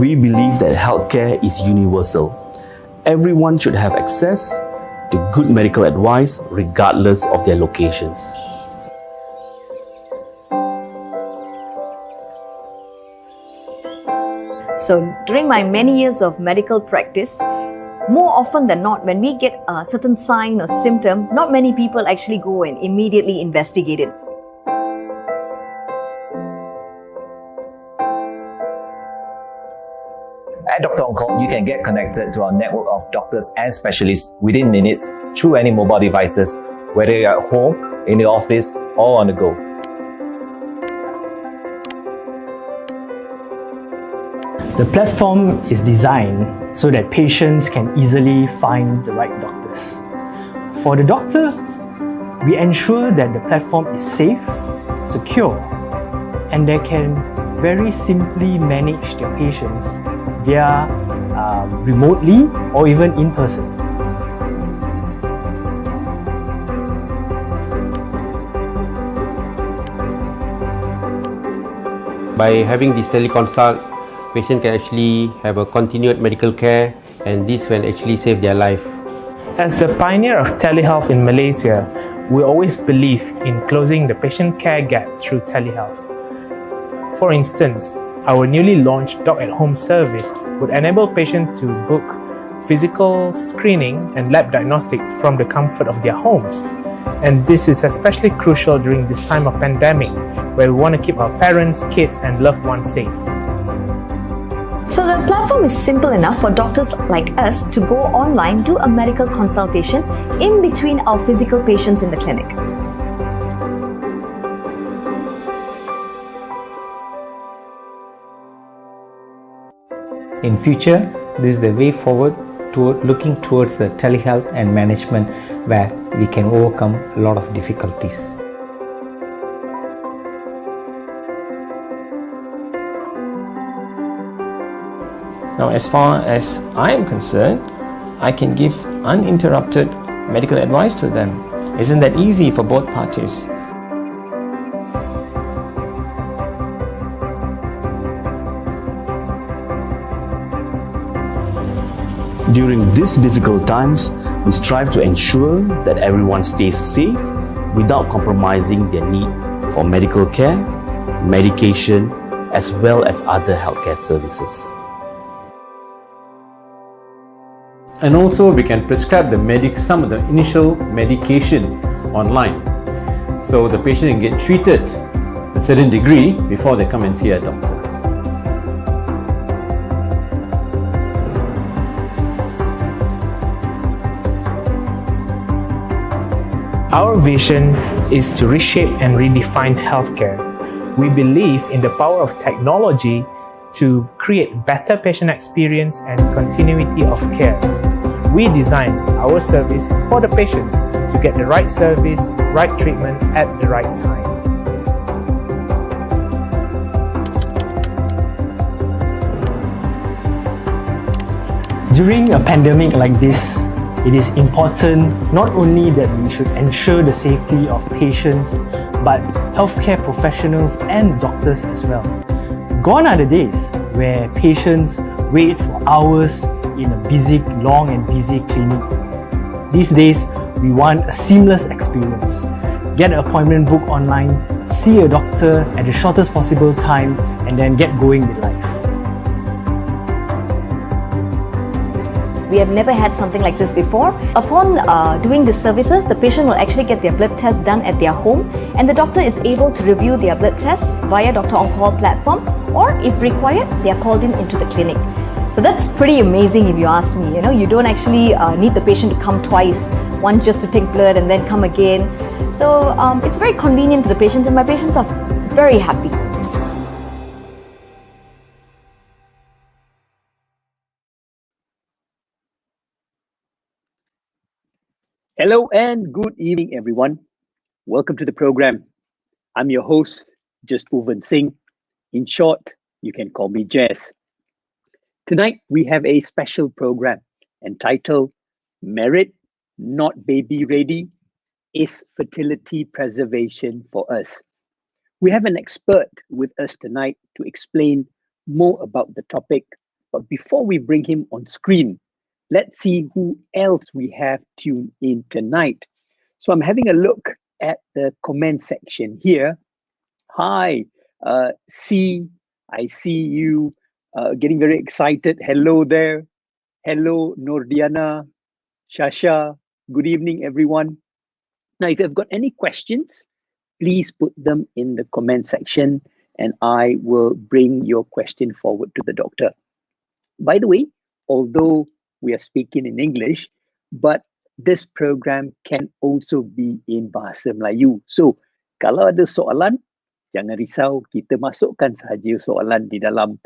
We believe that healthcare is universal. Everyone should have access to good medical advice regardless of their locations. So during my many years of medical practice, more often than not, when we get a certain sign or symptom, not many people actually go and immediately investigate it. At Dr. On Call, you can get connected to our network of doctors and specialists within minutes through any mobile devices, whether you're at home, in the office, or on the go. The platform is designed so that patients can easily find the right doctors. For the doctor, we ensure that the platform is safe, secure, and they can very simply manage their patients via remotely or even in person. By having this teleconsult, patient can actually have a continued medical care, and this can actually save their life. As the pioneer of telehealth in Malaysia, we always believe in closing the patient care gap through telehealth. For instance, our newly launched Doc at Home service would enable patients to book physical screening and lab diagnostic from the comfort of their homes. And this is especially crucial during this time of pandemic, where we want to keep our parents, kids, and loved ones safe. So the platform is simple enough for doctors like us to go online, do a medical consultation in between our physical patients in the clinic. In future, this is the way forward toward looking towards the telehealth and management where we can overcome a lot of difficulties. Now, as far as I am concerned, I can give uninterrupted medical advice to them. Isn't that easy for both parties? During these difficult times, we strive to ensure that everyone stays safe without compromising their need for medical care, medication, as well as other healthcare services. And also we can prescribe some of the initial medication online. So the patient can get treated a certain degree before they come and see a doctor. Our vision is to reshape and redefine healthcare. We believe in the power of technology to create better patient experience and continuity of care. We design our service for the patients to get the right service, right treatment at the right time. During a pandemic like this, it is important not only that we should ensure the safety of patients, but healthcare professionals and doctors as well. Gone are the days where patients wait for hours in a long and busy clinic. These days, we want a seamless experience. Get an appointment booked online, see a doctor at the shortest possible time, and then get going with life. We have never had something like this before. Upon doing the services, the patient will actually get their blood test done at their home, and the doctor is able to review their blood tests via Dr. On Call platform, or if required, they are called into the clinic. So that's pretty amazing if you ask me. You don't actually need the patient to come twice, once just to take blood and then come again. So it's very convenient for the patients, and my patients are very happy. Hello and good evening, everyone. Welcome to the program. I'm your host, Just Uvan Singh. In short, you can call me Jazz. Tonight, we have a special program entitled Married, Not Baby Ready, Is Fertility Preservation for Us? We have an expert with us tonight to explain more about the topic But before we bring him on screen, let's see who else we have tuned in tonight. So I'm having a look at the comment section here. Hi, C, I see you getting very excited. Hello there. Hello, Nordiana, Shasha. Good evening, everyone. Now, if you've got any questions, please put them in the comment section and I will bring your question forward to the doctor. By the way, although we are speaking in English, but this program can also be in Bahasa Melayu. So, kalau ada soalan, jangan risau, kita masukkan sahaja soalan di dalam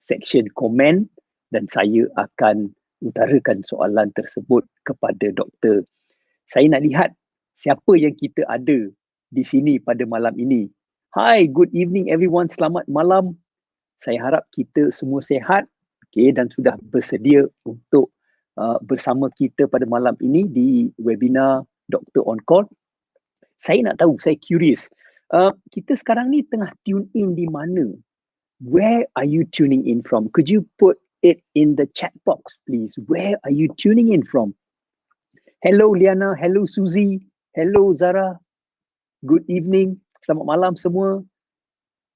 section komen dan saya akan utarakan soalan tersebut kepada doktor. Saya nak lihat siapa yang kita ada di sini pada malam ini. Hi, good evening everyone. Selamat malam. Saya harap kita semua sihat, okay, dan sudah bersedia untuk bersama kita pada malam ini di webinar Dr. On Call. Saya nak tahu, saya curious. Kita sekarang ni tengah tune in di mana? Where are you tuning in from? Could you put it in the chat box, please? Where are you tuning in from? Hello Liana, hello Suzy, hello Zara. Good evening. Selamat malam semua.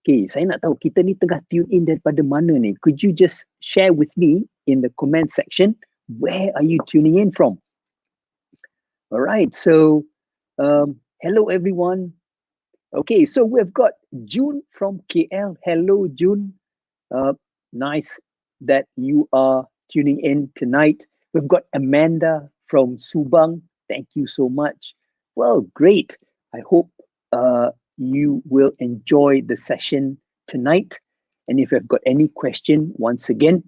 Okay, saya nak tahu kita ni tengah tune in daripada mana ni? Could you just share with me in the comment section? Where are you tuning in from? All right, so hello everyone. Okay, so we've got June from KL. Hello, June. Nice that you are tuning in tonight. We've got Amanda from Subang. Thank you so much. Well, great. I hope you will enjoy the session tonight. And if you've got any question, once again,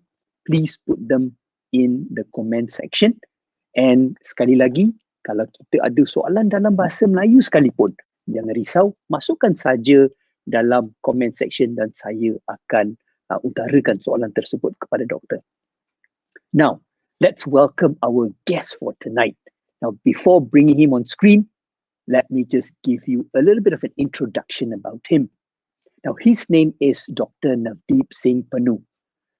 please put them in the comment section. And sekali lagi, kalau kita ada soalan dalam bahasa Melayu sekalipun, jangan risau, masukkan saja dalam comment section dan saya akan utarakan soalan tersebut kepada doktor. Now, let's welcome our guest for tonight. Now, before bringing him on screen, let me just give you a little bit of an introduction about him. Now, his name is Dr. Navdeep Singh Pannu.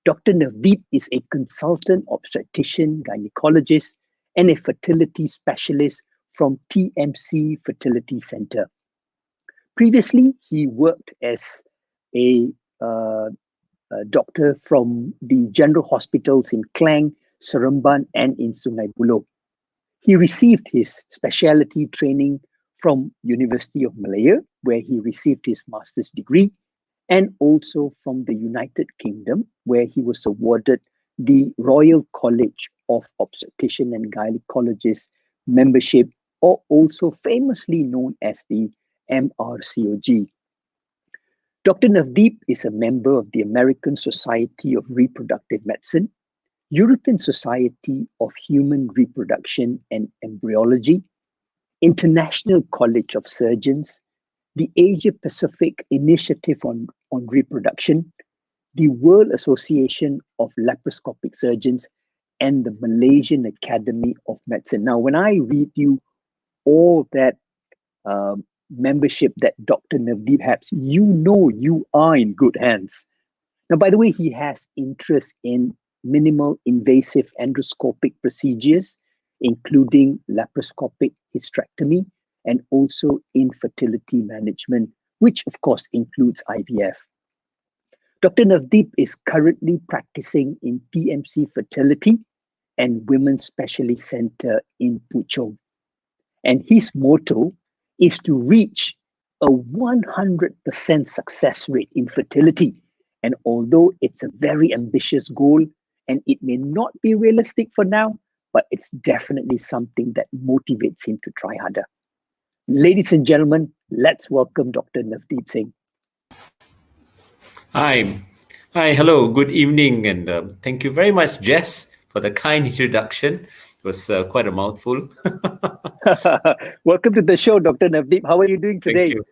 Dr. Navdeep is a consultant obstetrician, gynecologist, and a fertility specialist from TMC Fertility Center. Previously, he worked as a doctor from the general hospitals in Klang, Seremban, and in Sungai Buloh. He received his specialty training from University of Malaya, where he received his master's degree, and also from the United Kingdom, where he was awarded the Royal College of Obstetrician and Gynecologists membership, or also famously known as the MRCOG. Dr. Navdeep is a member of the American Society of Reproductive Medicine, European Society of Human Reproduction and Embryology, International College of Surgeons, the Asia Pacific Initiative on Reproduction, the World Association of Laparoscopic Surgeons, and the Malaysian Academy of Medicine. Now, when I read you all that membership that Dr. Navdeep has, you know you are in good hands. Now, by the way, he has interest in minimal invasive endoscopic procedures, including laparoscopic hysterectomy and also infertility management, which of course includes IVF. Dr. Navdeep is currently practicing in TMC Fertility and Women's Specialist Center in Puchong. And his motto is to reach a 100% success rate in fertility. And although it's a very ambitious goal and it may not be realistic for now, but it's definitely something that motivates him to try harder. Ladies and gentlemen, let's welcome Dr. Navdeep Singh. Hi, hello, good evening, and thank you very much, Jess, for the kind introduction. It was quite a mouthful. Welcome to the show, Dr. Navdeep. How are you doing today? Thank you.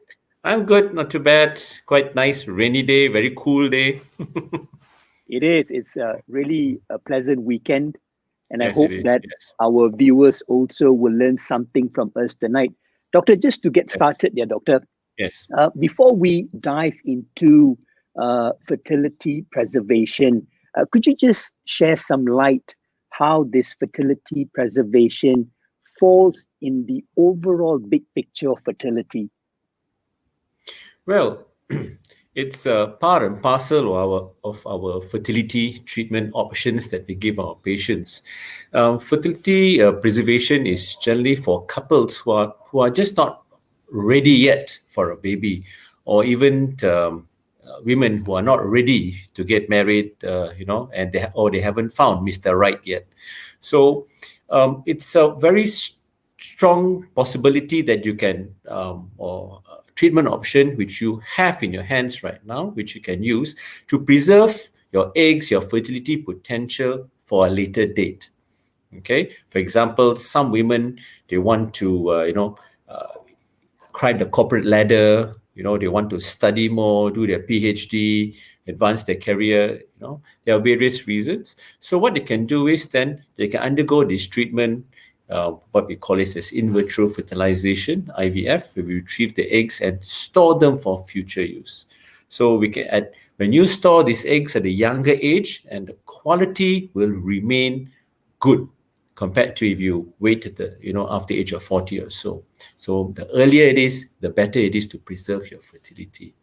I'm good, not too bad. Quite nice, rainy day, very cool day. It is. It's really a pleasant weekend. And Yes, I hope it is, that yes. our viewers also will learn something from us tonight. Doctor, just to get started, Doctor, Yes. before we dive into fertility preservation, Could you just share some light how this fertility preservation falls in the overall big picture of fertility? Well, it's part and parcel of our fertility treatment options that we give our patients. Fertility preservation is generally for couples who are just not ready yet for a baby, or even women who are not ready to get married, and they haven't found Mr. Right yet. So it's a very strong possibility that you can or treatment option which you have in your hands right now, which you can use to preserve your eggs, your fertility potential for a later date. Okay, for example, some women, they want to climb the corporate ladder. They want to study more, do their PhD, advance their career. There are various reasons. So what they can do is then they can undergo this treatment, what we call it as in vitro fertilization, IVF, where we retrieve the eggs and store them for future use. So we can add, when you store these eggs at a younger age, and the quality will remain good compared to if you wait at after the age of 40 or so. So the earlier it is, the better it is to preserve your fertility.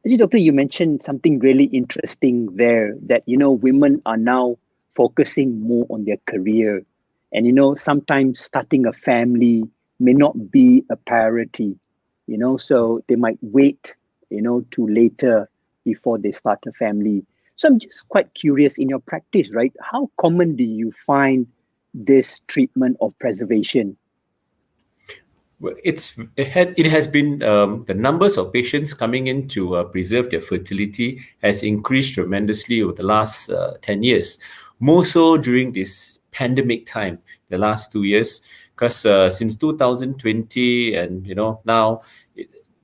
Doctor, you mentioned something really interesting there, that women are now focusing more on their career, and sometimes starting a family may not be a priority, so they might wait to later before they start a family. So I'm just quite curious, in your practice, right, how common do you find this treatment of preservation? Well, it has been the numbers of patients coming in to preserve their fertility has increased tremendously over the last 10 years, more so during this pandemic time, the last 2 years, because since 2020 and now,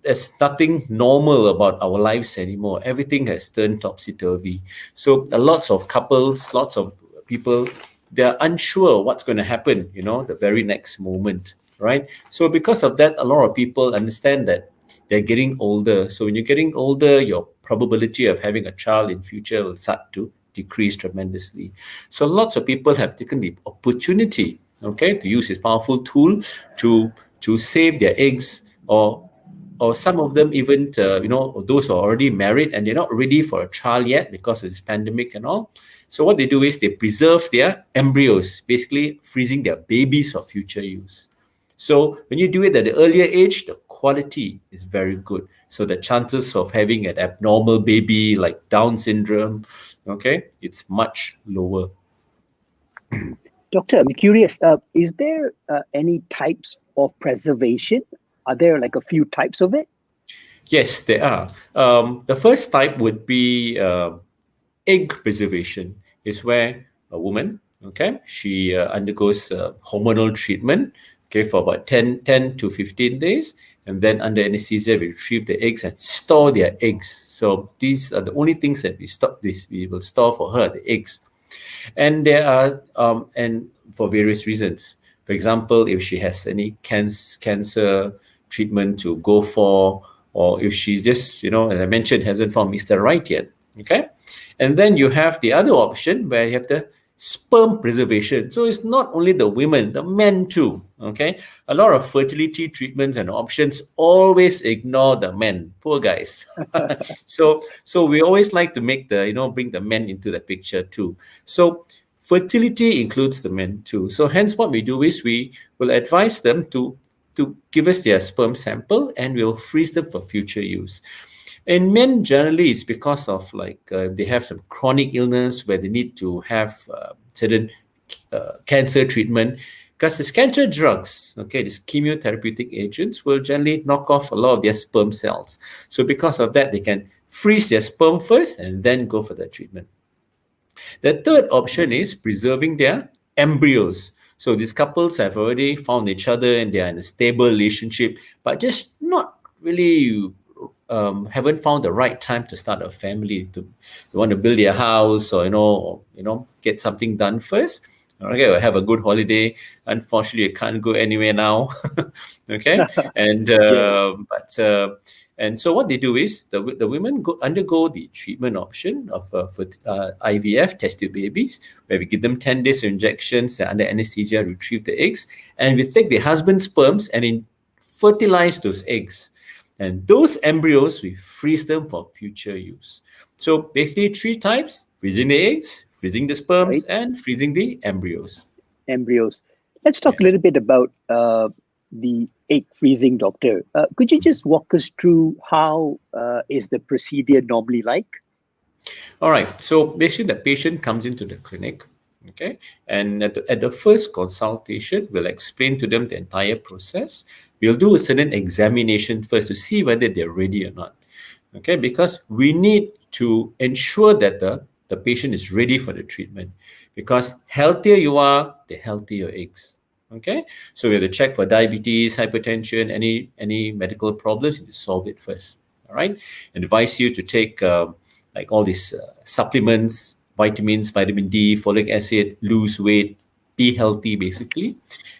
there's nothing normal about our lives anymore. Everything has turned topsy-turvy. So lots of couples, lots of people, they're unsure what's going to happen, the very next moment, right? So because of that, a lot of people understand that they're getting older. So when you're getting older, your probability of having a child in future will start to decrease tremendously. So lots of people have taken the opportunity, okay, to use this powerful tool to save their eggs, or some of them even, those who are already married and they're not ready for a child yet because of this pandemic and all. So what they do is they preserve their embryos, basically freezing their babies for future use. So when you do it at the earlier age, the quality is very good. So the chances of having an abnormal baby like Down syndrome, okay, it's much lower. Doctor, I'm curious, is there any types of preservation? Are there like a few types of it? Yes, there are. The first type would be egg preservation, is where a woman, okay, she undergoes hormonal treatment, okay, for about 10 to 15 days. And then under anesthesia, we retrieve the eggs and store their eggs. So these are the only things that we will store for her, the eggs. And there are, and for various reasons. For example, if she has any cancer treatment to go for, or if she just, as I mentioned, hasn't found Mr. Right yet, okay? And then you have the other option where you have the sperm preservation. So it's not only the women, the men too, okay? A lot of fertility treatments and options always ignore the men, poor guys. So we always like to make bring the men into the picture too. So fertility includes the men too. So hence what we do is we will advise them to give us their sperm sample and we'll freeze them for future use. In men, generally, it's because of they have some chronic illness where they need to have certain cancer treatment. Because these cancer drugs, okay, these chemotherapeutic agents will generally knock off a lot of their sperm cells. So because of that, they can freeze their sperm first and then go for the treatment. The third option is preserving their embryos. So these couples have already found each other and they are in a stable relationship, but just not really haven't found the right time to start a family. They want to build their house, or get something done first. Okay, or have a good holiday. Unfortunately, I can't go anywhere now. Okay, and Yes. but And so what they do is the women undergo the treatment option of IVF, test tube babies, where we give them 10 days of injections under anesthesia, retrieve the eggs, and we take the husband's sperms and fertilize those eggs. And those embryos, we freeze them for future use. So basically 3 types: freezing the eggs, freezing the sperms, Right. and freezing the embryos. Embryos. Let's talk a Yes. little bit about the egg freezing, doctor. Could you just walk us through how is the procedure normally like? All right. So basically, the patient comes into the clinic, okay, and at the first consultation, we'll explain to them the entire process. We'll do a certain examination first to see whether they're ready or not, okay, because we need to ensure that the patient is ready for the treatment. Because healthier you are, the healthier your eggs. Okay, so we have to check for diabetes, hypertension, any medical problems, and to solve it first. All right, advise you to take like all these supplements, vitamins, vitamin D, folic acid, lose weight, be healthy, basically.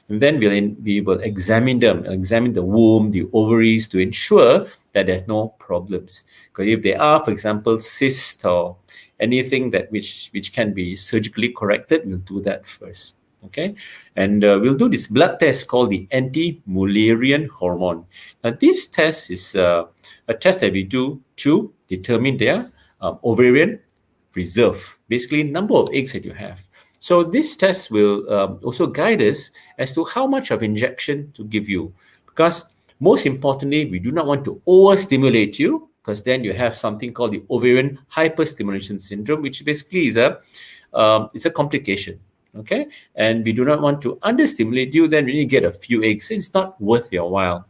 And then we will examine them, examine the womb, the ovaries, to ensure that there's no problems. Because if there are, for example, cysts or anything that which can be surgically corrected, we'll do that first. Okay, and we'll do this blood test called the anti-Mullerian hormone. Now, this test is a test that we do to determine their ovarian reserve, basically number of eggs that you have. So this test will also guide us as to how much of injection to give you, because most importantly, we do not want to overstimulate you, because then you have something called the ovarian hyperstimulation syndrome, which basically is it's a complication. Okay, and we do not want to understimulate you, then when you get a few eggs, it's not worth your while.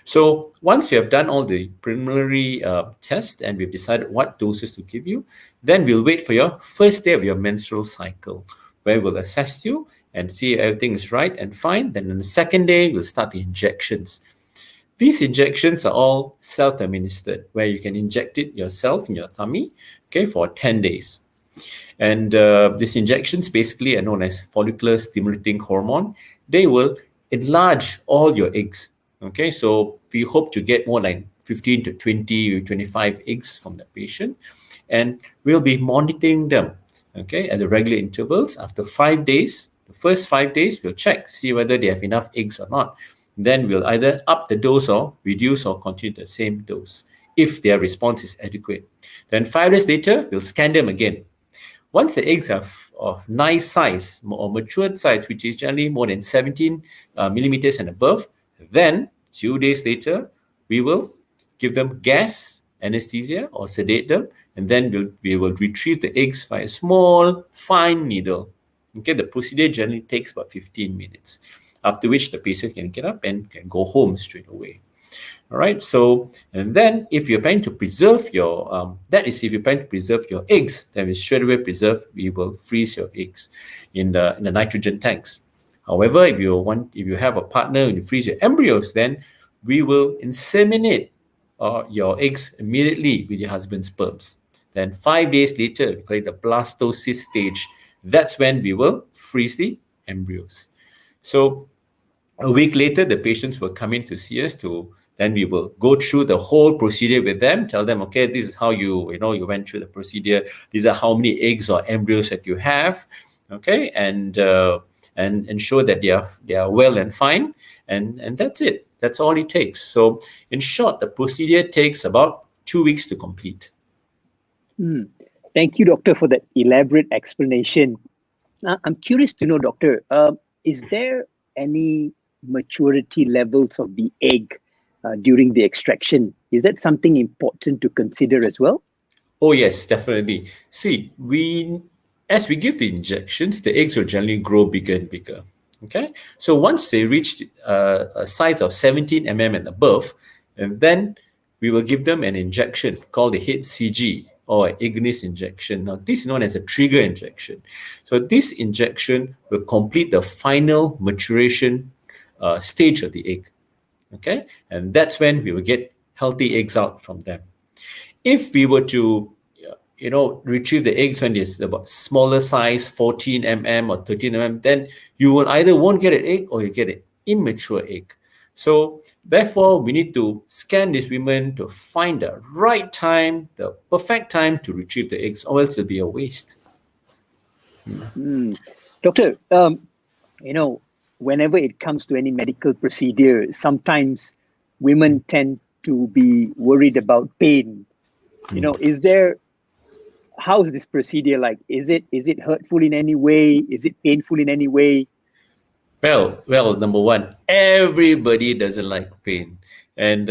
So once you have done all the preliminary tests and we've decided what doses to give you, then we'll wait for your first day of your menstrual cycle, where we'll assess you and see if everything is right and fine. Then on the second day, we'll start the injections. These injections are all self-administered, where you can inject it yourself in your tummy, okay, for 10 days. And these injections basically are known as follicular stimulating hormone. They will enlarge all your eggs. Okay, so we hope to get more like 15 to 20 or 25 eggs from the patient, and we'll be monitoring them, okay, at the regular intervals. After 5 days, the first 5 days, we'll check, see whether they have enough eggs or not. Then we'll either up the dose or reduce or continue the same dose if their response is adequate. Then 5 days later, we'll scan them again. Once the eggs are of nice size or matured size, which is generally more than 17 millimeters and above, then 2 days later, we will give them gas anesthesia or sedate them, and then we will retrieve the eggs by a small, fine needle. Okay, the procedure generally takes about 15 minutes, after which the patient can get up and can go home straight away. All right, so, and then if you're planning to preserve your, that is if you're planning to preserve your eggs, then we straight away we will freeze your eggs in the nitrogen tanks. However, if you have a partner and you freeze your embryos, then we will inseminate your eggs immediately with your husband's sperms. Then 5 days later, we call it the blastocyst stage. That's when we will freeze the embryos. So a week later, the patients will come in to see us then we will go through the whole procedure with them, tell them, okay, this is how you went through the procedure. These are how many eggs or embryos that you have, okay, and ensure that they are well and fine, and that's it. That's all it takes. So in short, the procedure takes about 2 weeks to complete. Thank you, doctor, for that elaborate explanation. I'm curious to know, doctor, is there any maturity levels of the egg during the extraction? Is that something important to consider as well? Oh yes, definitely. See, as we give the injections, the eggs will generally grow bigger and bigger. Okay, so once they reach a size of 17 mm and above, and then we will give them an injection called the HCG or Ignis injection. Now, this is known as a trigger injection. So this injection will complete the final maturation stage of the egg. Okay, and that's when we will get healthy eggs out from them. If we were to retrieve the eggs when it's about smaller size, 14 mm or 13 mm, then you will either won't get an egg or you get an immature egg. So therefore, we need to scan these women to find the right time, the perfect time to retrieve the eggs, or else it'll be a waste. Doctor, whenever it comes to any medical procedure, sometimes women tend to be worried about pain. How is this procedure like? Is it hurtful in any way? Is it painful in any way? Well, number one, everybody doesn't like pain. And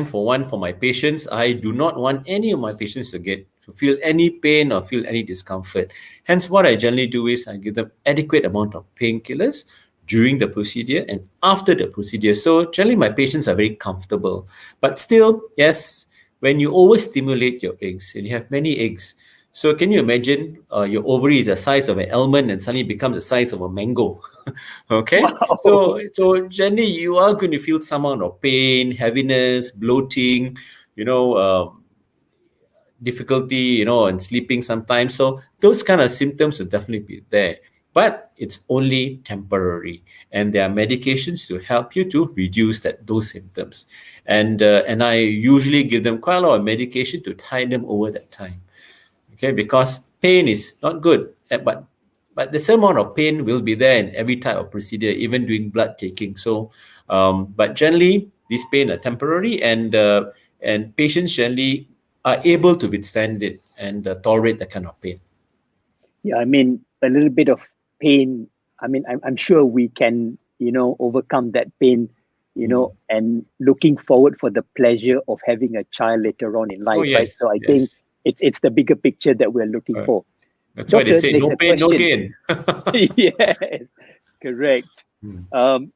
for my patients, I do not want any of my patients to feel any pain or feel any discomfort. Hence, what I generally do is I give them adequate amount of painkillers during the procedure and after the procedure. So generally, my patients are very comfortable. But still, yes, when you overstimulate your eggs and you have many eggs, so can you imagine your ovary is the size of an almond and suddenly becomes the size of a mango? Okay, Wow. so generally you are going to feel some amount of pain, heaviness, bloating, difficulty, and sleeping sometimes. So those kind of symptoms will definitely be there, but it's only temporary, and there are medications to help you to reduce those symptoms, and I usually give them quite a lot of medication to tide them over that time. Okay, because pain is not good, but the same amount of pain will be there in every type of procedure, even doing blood taking. So, but generally, these pain are temporary, and patients generally are able to withstand it and tolerate that kind of pain. Yeah, I mean, a little bit of pain. I mean, I'm sure we can, overcome that pain, and looking forward for the pleasure of having a child later on in life, Oh right? yes, So I think yes. it's the bigger picture that we're looking for. That's why they Doctor, say there's no a pain, no question. gain. Yes, correct.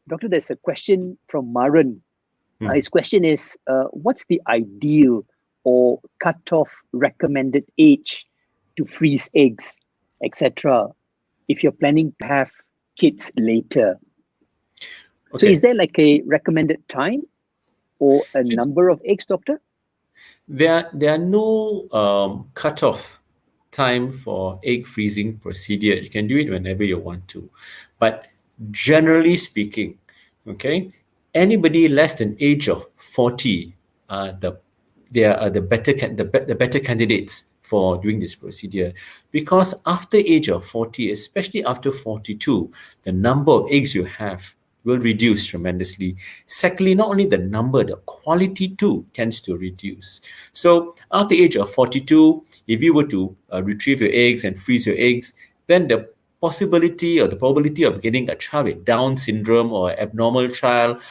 Doctor, there's a question from Maran. His question is, what's the ideal or cutoff recommended age to freeze eggs, etc., if you're planning to have kids later? So Okay. is there like a recommended time or a number of eggs, doctor? There are no cutoff time for egg freezing procedure. You can do it whenever you want to, but generally speaking, okay, anybody less than age of 40 are the better candidates for doing this procedure, because after age of 40, especially after 42, the number of eggs you have will reduce tremendously. Secondly, not only the number, the quality too tends to reduce. So after the age of 42, if you were to retrieve your eggs and freeze your eggs, then the possibility or the probability of getting a child with Down syndrome or abnormal child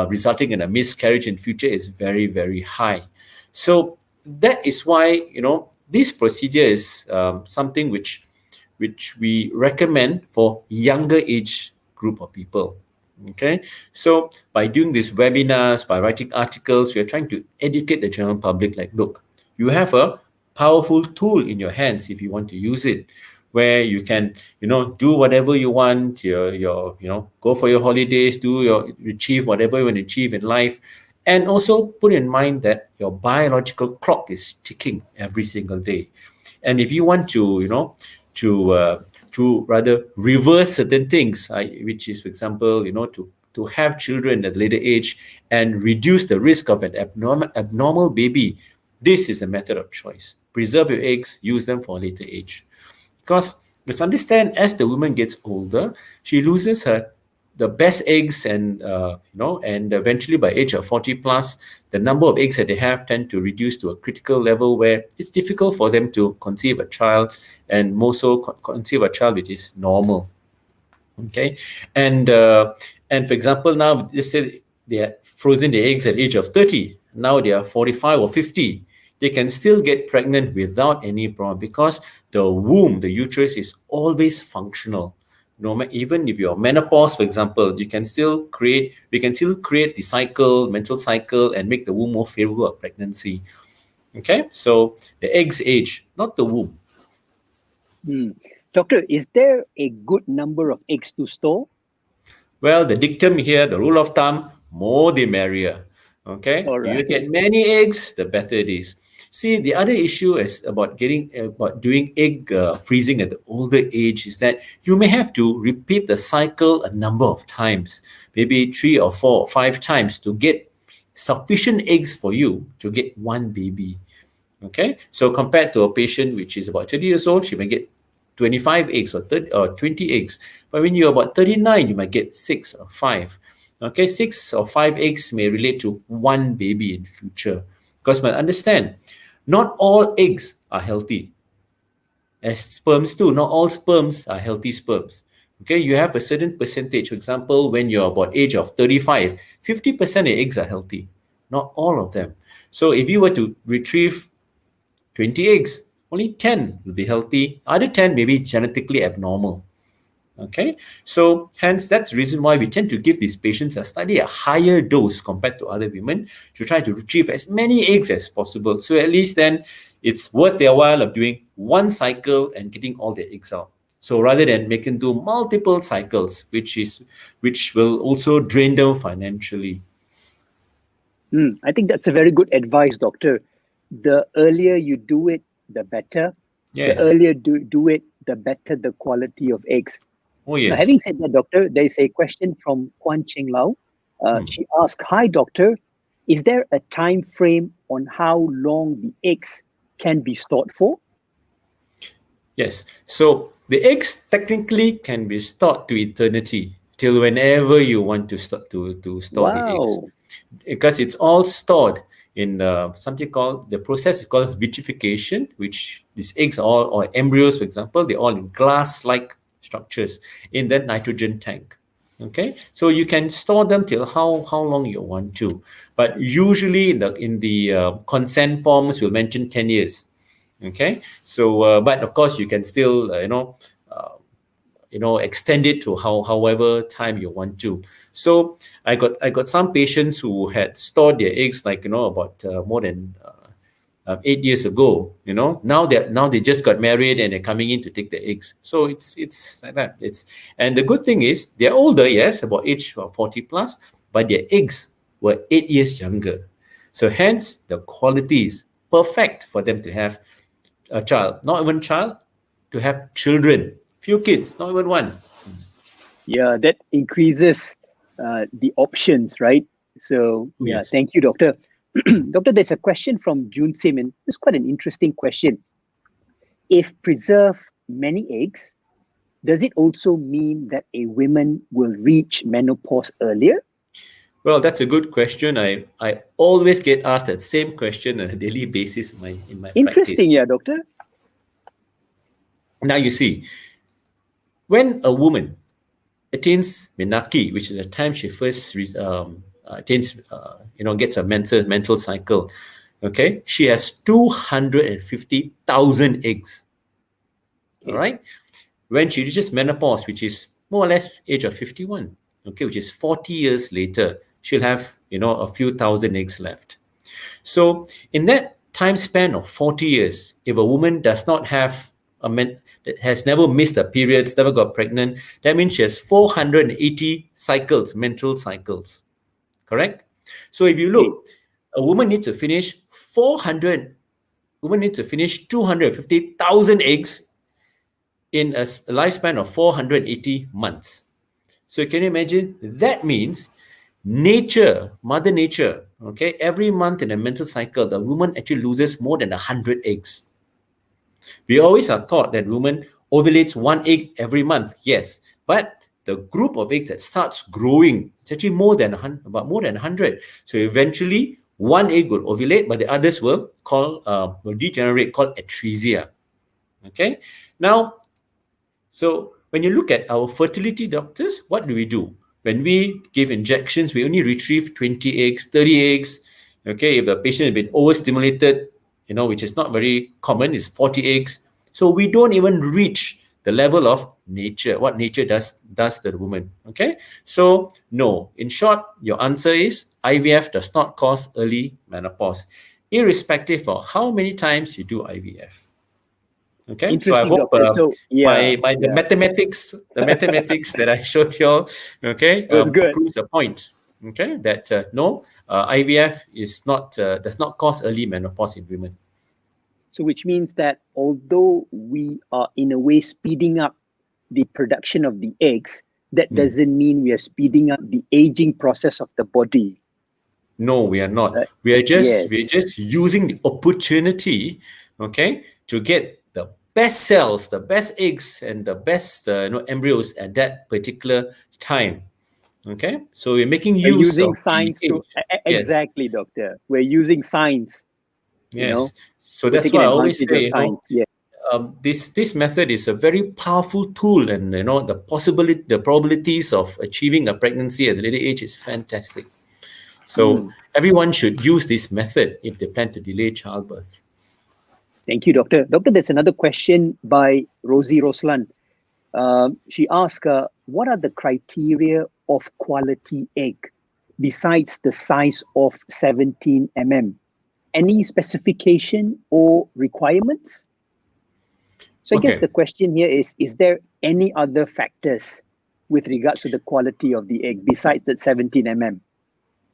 resulting in a miscarriage in future is very, very high. So that is why, this procedure is something which we recommend for younger age group of people. Okay, so by doing these webinars, by writing articles, we are trying to educate the general public. Like, look, you have a powerful tool in your hands if you want to use it, where you can, do whatever you want. Go for your holidays, achieve whatever you want to achieve in life, and also put in mind that your biological clock is ticking every single day. And if you want to, to rather reverse certain things, which is, for example, to have children at a later age and reduce the risk of an abnormal baby, this is a method of choice. Preserve your eggs, use them for a later age. Because let's understand, as the woman gets older, she loses the best eggs, and eventually by age of 40 plus, the number of eggs that they have tend to reduce to a critical level where it's difficult for them to conceive a child, and more so conceive a child which is normal. Okay, and for example, now let's say they are frozen the eggs at age of 30. Now they are 45 or 50. They can still get pregnant without any problem, because the womb, the uterus, is always functional. Even if you're menopause, for example, we can still create the menstrual cycle, and make the womb more favorable of pregnancy. Okay, so the eggs age, not the womb. Doctor, is there a good number of eggs to store? Well, the dictum here, the rule of thumb, more the merrier. Okay, All you right. get many eggs, the better it is. See, the other issue is about doing egg freezing at the older age is that you may have to repeat the cycle a number of times, maybe 3 or 4 or 5 times to get sufficient eggs for you to get one baby. Okay, so compared to a patient which is about 30 years old, she may get 25 eggs or 30 or 20 eggs. But when you're about 39, you might get 6 or 5. Okay, 6 or 5 eggs may relate to one baby in future. Because you must understand, not all eggs are healthy. As sperms too, not all sperms are healthy sperms. Okay, you have a certain percentage. For example, when you're about age of 35, 50% of eggs are healthy. Not all of them. So if you were to retrieve 20 eggs, only 10 will be healthy. Other 10 may be genetically abnormal. Okay, so hence that's the reason why we tend to give these patients a slightly higher dose compared to other women to try to retrieve as many eggs as possible. So at least then it's worth their while of doing one cycle and getting all their eggs out. So rather than making do multiple cycles, which will also drain them financially. I think that's a very good advice, doctor. The earlier you do it, the better. Yes. The earlier do it, the better the quality of eggs. Oh yes. Now, having said that, doctor, there is a question from Kwan Cheng Lau. She asked, "Hi, doctor, is there a time frame on how long the eggs can be stored for?" Yes. So the eggs technically can be stored to eternity, till whenever you want to store the eggs, Wow. because it's all stored in something called, the process is called vitrification, which these eggs are all, or embryos, for example, they're all in glass-like structures in that nitrogen tank. Okay, so you can store them till how long you want to, but usually in the consent forms will mention 10 years. Okay, so but of course you can still extend it to however time you want to. So I got some patients who had stored their eggs like about more than 8 years ago. Now they just got married and they're coming in to take the eggs. So it's like that. And the good thing is they're older, yes, about age 40 plus, but their eggs were 8 years younger. So hence the quality is perfect for them to have a child, not even child, to have children, few kids, not even one. Yeah, that increases the options, right? So yeah, Yes. thank you, doctor. Doctor, there's a question from June Simon. It's quite an interesting question. If preserve many eggs, does it also mean that a woman will reach menopause earlier? Well, that's a good question. I always get asked that same question on a daily basis in my Interesting, practice. yeah, doctor. Now you see, when a woman attains menarche, which is the time she first attains, gets a menstrual cycle, okay, she has 250,000 eggs. All right. When she reaches menopause, which is more or less age of 51, okay, which is 40 years later, she'll have, a few thousand eggs left. So in that time span of 40 years, if a woman does not have that has never missed a period, never got pregnant, that means she has 480 cycles, menstrual cycles. Correct? So if you look, a woman needs to finish 250,000 eggs in a lifespan of 480 months. So can you imagine? That means Mother Nature, okay, every month in a menstrual cycle, the woman actually loses more than 100 eggs. We always are taught that woman ovulates one egg every month, yes, but the group of eggs that starts growing, it's actually about more than 100. So eventually, one egg will ovulate, but the others will degenerate, called atresia. Okay, now, so when you look at our fertility doctors, what do? When we give injections, we only retrieve 20 eggs, 30 eggs. Okay, if the patient has been overstimulated, which is not very common, is 40 eggs. So we don't even reach the level of nature, what nature does to the woman. Okay, so no, in short, your answer is IVF does not cause early menopause, irrespective of how many times you do IVF. Okay, so I Interesting, hope doctor. So yeah, the mathematics that I showed you all, okay, it was good. proves the point. Okay, that no, IVF does not cause early menopause in women. So which means that although we are in a way speeding up the production of the eggs, that doesn't mean we are speeding up the aging process of the body. No, we are not. Right. We are just Yes. using the opportunity, okay, to get the best cells, the best eggs, and the best embryos at that particular time. Okay, so we're making We're use using of the science to age. Yes, exactly, doctor. We're using science. yes. So We're that's taking why I always advantage of say, science. Yeah. this method is a very powerful tool, and the probabilities of achieving a pregnancy at a later age is fantastic. So everyone should use this method if they plan to delay childbirth. Thank you, doctor. Doctor, there's another question by Rosie Roslan. She asked, what are the criteria of quality egg besides the size of 17 mm? Any specification or requirements? So I guess Okay. the question here is there any other factors with regards to the quality of the egg besides that 17 mm?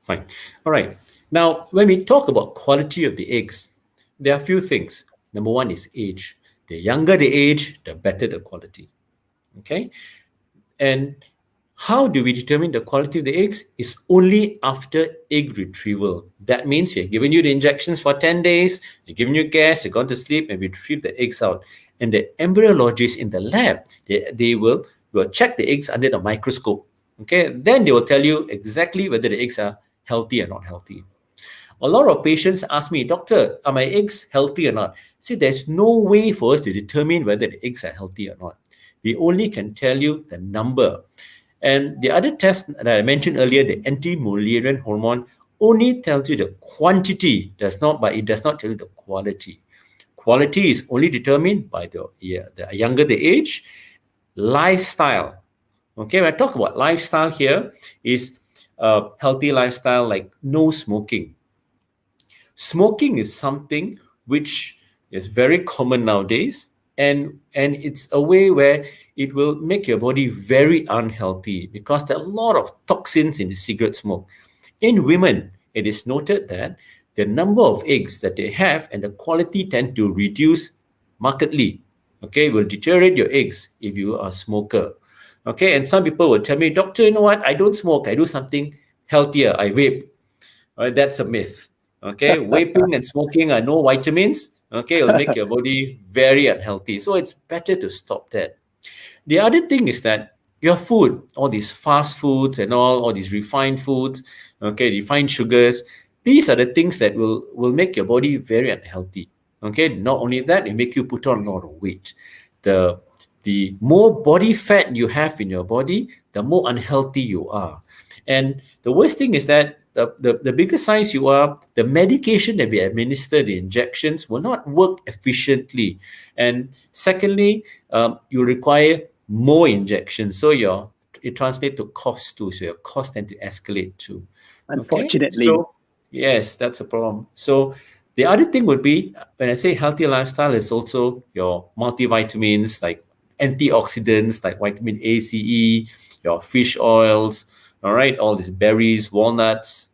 Fine. All right. Now, when we talk about quality of the eggs, there are a few things. Number one is age. The younger the age, the better the quality. Okay. And how do we determine the quality of the eggs? Is only after egg retrieval. That means we're giving you the injections for 10 days, they're giving you gas, you're going to sleep, and we retrieve the eggs out. And the embryologists in the lab, they will check the eggs under the microscope. Okay, then they will tell you exactly whether the eggs are healthy or not healthy. A lot of patients ask me, doctor, are my eggs healthy or not? See, there's no way for us to determine whether the eggs are healthy or not. We only can tell you the number. And the other test that I mentioned earlier, the anti-Mullerian hormone, only tells you the quantity, but it does not tell you the quality. Quality is only determined by the younger the age, lifestyle. Okay, when I talk about lifestyle here, is a healthy lifestyle like no smoking. Smoking is something which is very common nowadays, and it's a way where it will make your body very unhealthy because there are a lot of toxins in the cigarette smoke. In women, it is noted that the number of eggs that they have and the quality tend to reduce markedly. Okay, will deteriorate your eggs if you are a smoker. Okay, and some people will tell me, doctor, you know what? I don't smoke. I do something healthier. I vape. That's a myth. Okay, vaping and smoking are no vitamins. Okay, it'll make your body very unhealthy. So it's better to stop that. The other thing is that your food, all these fast foods and all these refined foods, okay, refined sugars, these are the things that will make your body very unhealthy. Okay, not only that, it make you put on a lot of weight. The more body fat you have in your body, the more unhealthy you are. And the worst thing is that the bigger size you are, the medication that we administer, the injections, will not work efficiently. And secondly, you require more injections. So it translates to cost too. So your cost tend to escalate too. Okay? Unfortunately. So yes, that's a problem. So the other thing would be, when I say healthy lifestyle, is also your multivitamins like antioxidants like vitamin A, C, E, your fish oils, all right, all these berries, walnuts,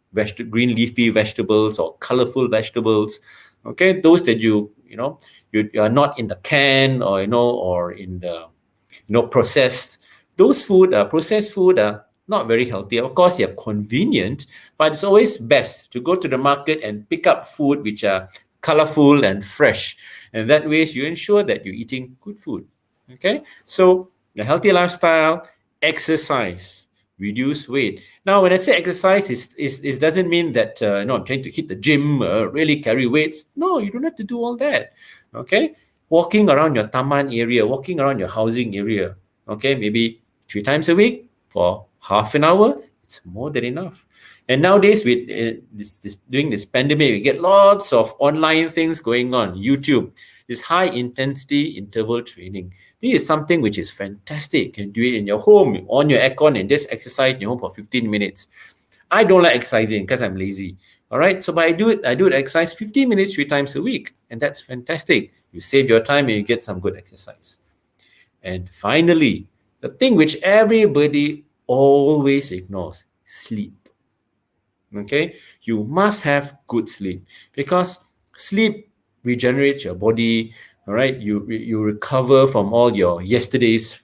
green leafy vegetables or colorful vegetables. Okay, those that you are not in the can or or in the processed. Those processed food are not very healthy. Of course, they're convenient, but it's always best to go to the market and pick up food which are colorful and fresh. And that way, you ensure that you're eating good food. Okay, so a healthy lifestyle, exercise, reduce weight. Now, when I say exercise, it doesn't mean that I'm trying to hit the gym, really carry weights. No, you don't have to do all that. Okay, walking around your taman area, walking around your housing area. Okay, maybe 3 times a week for half an hour. It's more than enough. And nowadays, with during this pandemic, we get lots of online things going on. YouTube, this high intensity interval training. This is something which is fantastic. You can do it in your home, on your aircon, and just exercise in your home for 15 minutes. I don't like exercising because I'm lazy. All right. So, but I do exercise 15 minutes 3 times a week. And that's fantastic. You save your time and you get some good exercise. And finally, the thing which everybody always ignores, sleep. Okay. You must have good sleep because sleep regenerate your body. All right, you recover from all your yesterday's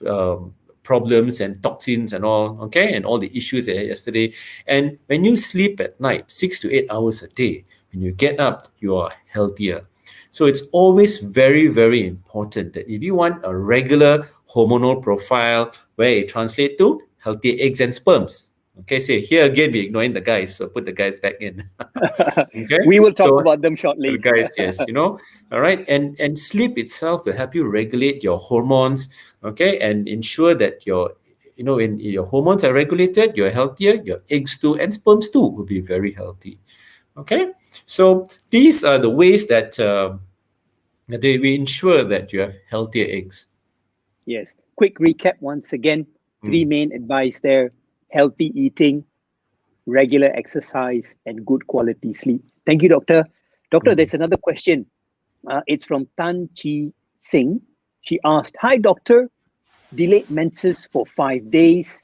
problems and toxins and all, okay, and all the issues that you had yesterday. And when you sleep at night, 6 to 8 hours a day, when you get up, you are healthier. So it's always very, very important that if you want a regular hormonal profile where it translates to healthy eggs and sperms. Okay, so here again, we're ignoring the guys, so put the guys back in. Okay, We will talk so about them the shortly. guys, yes, all right, and sleep itself will help you regulate your hormones, okay, and ensure that when your hormones are regulated, you're healthier, your eggs too and sperms too will be very healthy. Okay, so these are the ways that we ensure that you have healthier eggs. Yes. Quick recap once again. Three main advice there: healthy eating, regular exercise, and good quality sleep. Thank you, Doctor. Doctor, there's another question. It's from Tan Chi Singh. She asked, "Hi, Doctor. Delayed menses for 5 days.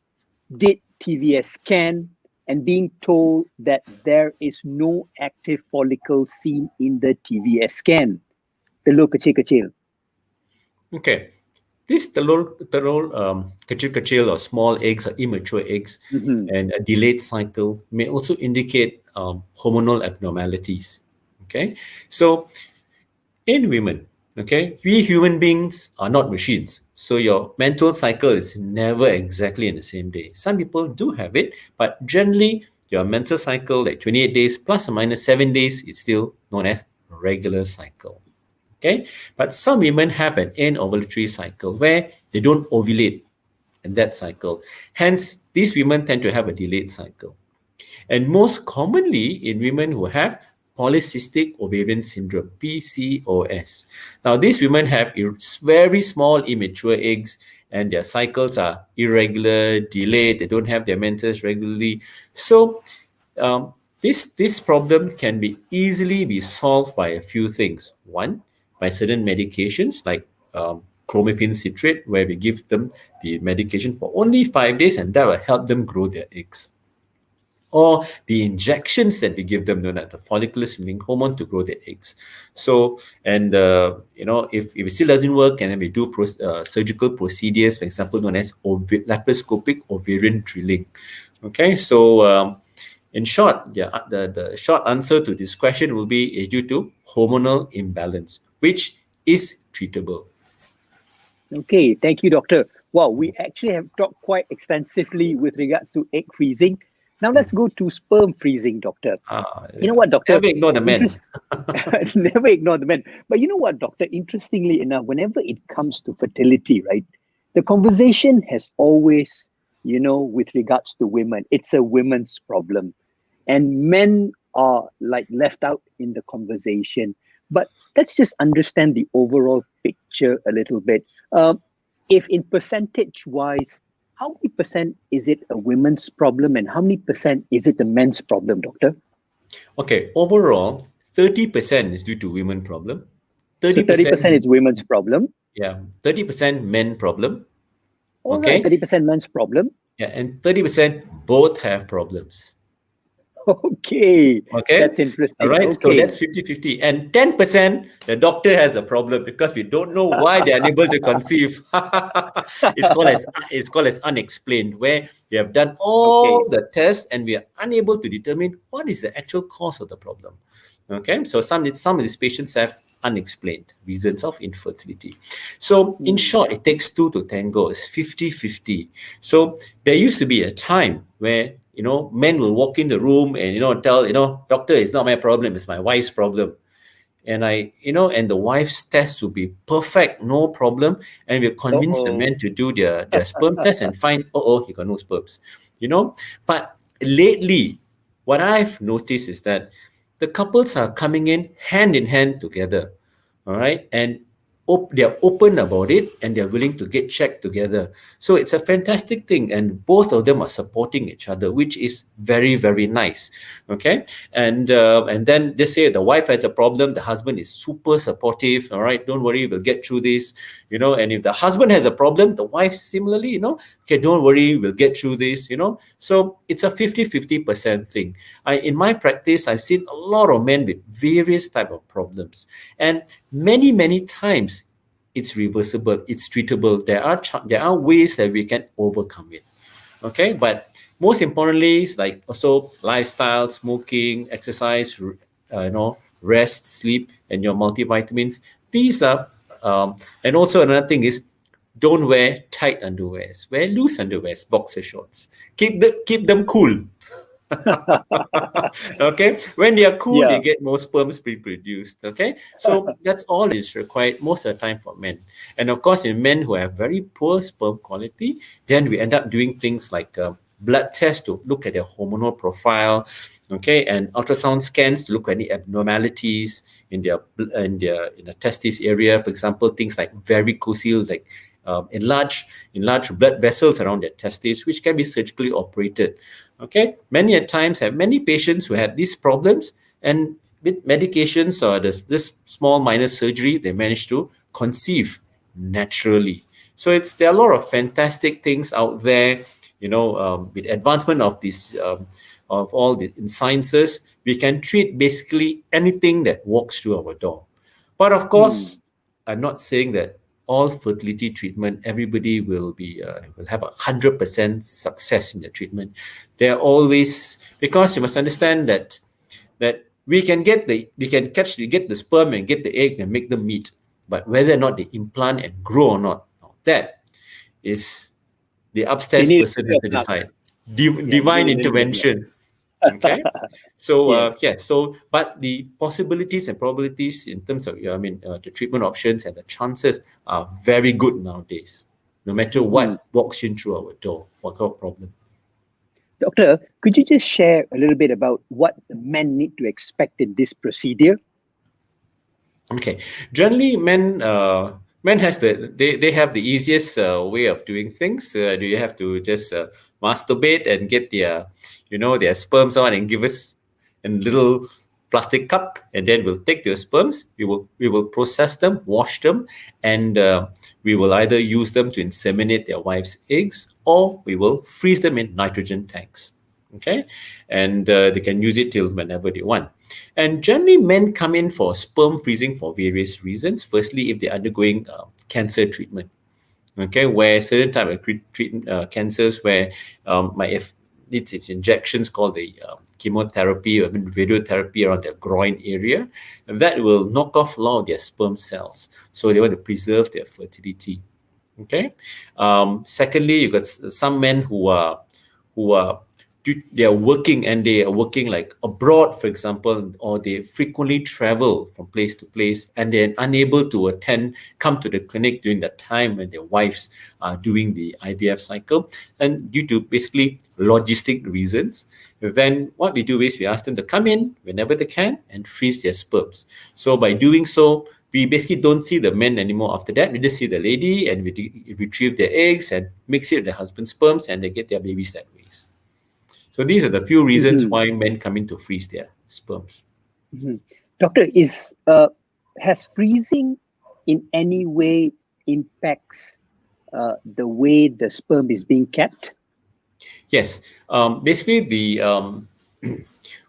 Did TVS scan and being told that there is no active follicle seen in the TVS scan. Telur kecil-kecil." Okay. These telur kecil-kecil or small eggs or immature eggs and a delayed cycle may also indicate hormonal abnormalities. Okay. So in women, okay, we human beings are not machines. So your menstrual cycle is never exactly in the same day. Some people do have it, but generally your menstrual cycle, like 28 days plus or minus 7 days, is still known as regular cycle. Okay, but some women have an anovulatory cycle where they don't ovulate in that cycle. Hence, these women tend to have a delayed cycle. And most commonly in women who have polycystic ovarian syndrome, PCOS. Now, these women have very small immature eggs and their cycles are irregular, delayed, they don't have their menses regularly. So, this problem can easily be solved by a few things. One, by certain medications like clomiphene citrate, where we give them the medication for only 5 days and that will help them grow their eggs. Or the injections that we give them, known as the follicular stimulating hormone, to grow their eggs. So, and if it still doesn't work, and then we do surgical procedures, for example, known as laparoscopic ovarian drilling. Okay, so in short, the short answer to this question will be is due to hormonal imbalance, which is treatable. Okay, thank you, Doctor. Wow, we actually have talked quite extensively with regards to egg freezing. Now let's go to sperm freezing, Doctor. You know what, Doctor? Never ignore the men. Never ignore the men. But you know what, Doctor? Interestingly enough, whenever it comes to fertility, right, the conversation has always, with regards to women, it's a women's problem. And men are like left out in the conversation. But let's just understand the overall picture a little bit. If in percentage-wise, how many percent is it a women's problem and how many percent is it a men's problem, Doctor? Okay, overall, 30% is due to women problem. 30% is women's problem. Yeah, 30% men problem. All right, 30% men's problem. Yeah, and 30% both have problems. Okay. Okay. That's interesting. All right. Okay. So that's 50-50. And 10%, the doctor has a problem because we don't know why they're unable to conceive. It's called as unexplained, where we have done all the tests and we are unable to determine what is the actual cause of the problem. Okay. So some of these patients have unexplained reasons of infertility. So in short, it takes two to tango. It's 50-50. So there used to be a time where men will walk in the room and tell doctor, it's not my problem, it's my wife's problem. And and the wife's test will be perfect, no problem, and we'll convince the men to do their sperm test and find he got no sperms. But lately what I've noticed is that the couples are coming in hand together, all right, and they're open about it and they're willing to get checked together. So it's a fantastic thing, and both of them are supporting each other, which is very, very nice. Okay, and then they say the wife has a problem, the husband is super supportive. All right, don't worry, we'll get through this. And if the husband has a problem, the wife similarly, okay, don't worry, we'll get through this. So it's a 50-50% thing. In my practice, I've seen a lot of men with various type of problems, and many times it's reversible, it's treatable. There are ways that we can overcome it. Okay, but most importantly, it's like also lifestyle, smoking, exercise, rest, sleep, and your multivitamins. These are, and also another thing is, don't wear tight underwears. Wear loose underwears, boxer shorts. Keep them cool. Okay, when they are cool, they get more sperms produced. Okay, so that's all is required most of the time for men. And of course, in men who have very poor sperm quality, then we end up doing things like blood tests to look at their hormonal profile, okay, and ultrasound scans to look at any abnormalities in the testis area. For example, things like varicocele, like enlarged blood vessels around their testes, which can be surgically operated. Okay, many at times have many patients who had these problems, and with medications or this small minor surgery, they managed to conceive naturally. So there are a lot of fantastic things out there. With advancement of this of all the in sciences, we can treat basically anything that walks through our door. But of course, I'm not saying that all fertility treatment, everybody will have 100% success in the treatment. There are always, because you must understand that we can get the sperm and get the egg and make them meet, but whether or not they implant and grow or not, that is the upstairs person has to decide. Divine intervention. Okay, so but the possibilities and probabilities in terms of the treatment options and the chances are very good nowadays, no matter what walks in through our door, what kind of problem. Doctor, could you just share a little bit about what the men need to expect in this procedure? Okay, generally men has they have the easiest way of doing things. Do you have to just masturbate and get their sperms out and give us a little plastic cup, and then we'll take their sperms, we will process them, wash them, and we will either use them to inseminate their wife's eggs, or we will freeze them in nitrogen tanks. Okay, and they can use it till whenever they want. And generally, men come in for sperm freezing for various reasons. Firstly, if they're undergoing cancer treatment, okay, where certain type of cancers where it's injections called the chemotherapy or radiotherapy around their groin area, and that will knock off a lot of their sperm cells. So they want to preserve their fertility. Okay. Secondly, you got some men who are working like abroad, for example, or they frequently travel from place to place, and they're unable to come to the clinic during that time when their wives are doing the IVF cycle, and due to basically logistic reasons, then what we do is we ask them to come in whenever they can and freeze their sperms. So by doing so, we basically don't see the men anymore after that. We just see the lady, and we retrieve their eggs and mix it with their husband's sperms, and they get their babies that way. So these are the few reasons why men come in to freeze their sperms. Doctor, has freezing in any way impacts the way the sperm is being kept? Yes. Basically,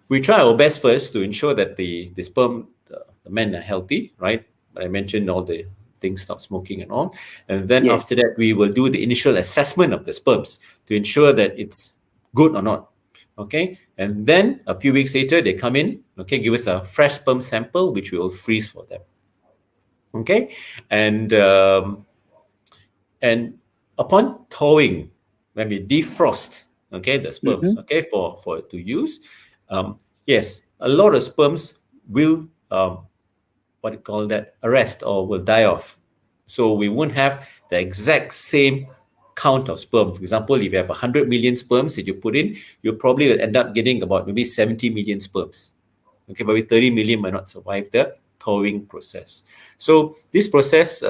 we try our best first to ensure that the sperm, the men are healthy, right? I mentioned all the things, stop smoking and all. And then after that, we will do the initial assessment of the sperms to ensure that it's good or not. Okay, and then a few weeks later, they come in, okay, give us a fresh sperm sample, which we will freeze for them. Okay, and upon thawing, when we defrost, okay, the sperms, okay, for to use, yes, a lot of sperms will arrest or will die off. So we won't have the exact same count of sperm. For example, if you have 100 million sperms that you put in, you probably will end up getting about maybe 70 million sperms. Okay, but 30 million might not survive the thawing process. So this process,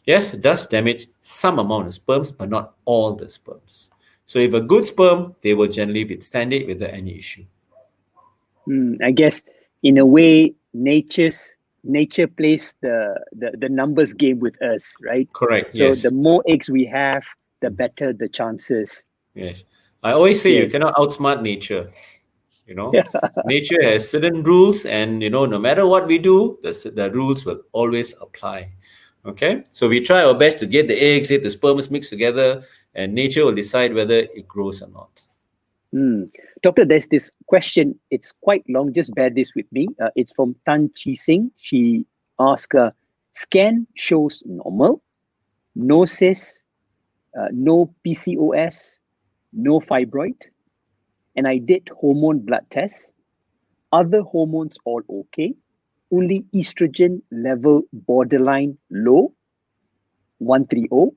yes, does damage some amount of sperms, but not all the sperms. So if a good sperm, they will generally withstand it without any issue. I guess in a way, nature plays the numbers game with us, right? Correct. So Yes. the more eggs we have, the better the chances. Yes. I always say you Yes. cannot outsmart nature. Nature has certain rules, and no matter what we do, the rules will always apply. Okay, so we try our best to get the eggs, get the sperms mixed together, and nature will decide whether it grows or not. Doctor, there's this question. It's quite long. Just bear this with me. It's from Tan Chi Sing. She asked, scan shows normal, no cyst, no PCOS, no fibroid, and I did hormone blood tests. Other hormones all okay. Only estrogen level borderline low, 130.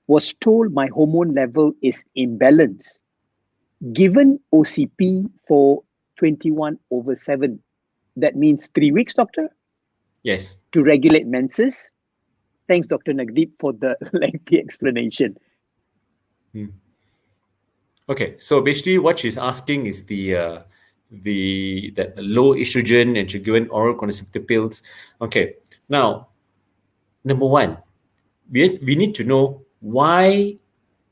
Was told my hormone level is imbalanced. Given OCP for 21/7, that means 3 weeks, doctor, Yes. to regulate menses. Thanks, Dr. Navdeep, for the lengthy explanation. Okay, so basically what she's asking is the low estrogen, and she's given oral contraceptive pills. Okay, now number one, we need to know why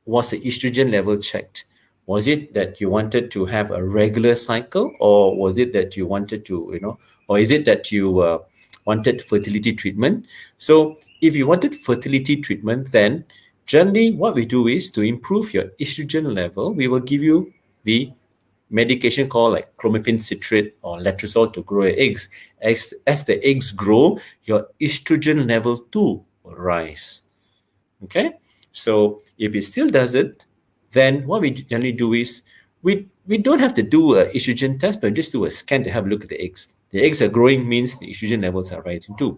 was the estrogen level checked. Was it that you wanted to have a regular cycle, or was it that you wanted to, or is it that you wanted fertility treatment? So if you wanted fertility treatment, then generally what we do is to improve your estrogen level, we will give you the medication called like clomiphene citrate or letrozole to grow your eggs. As the eggs grow, your estrogen level too will rise. Okay, so if it still doesn't, then what we generally do is we don't have to do an estrogen test, but just do a scan to have a look at the eggs. The eggs are growing means the estrogen levels are rising too.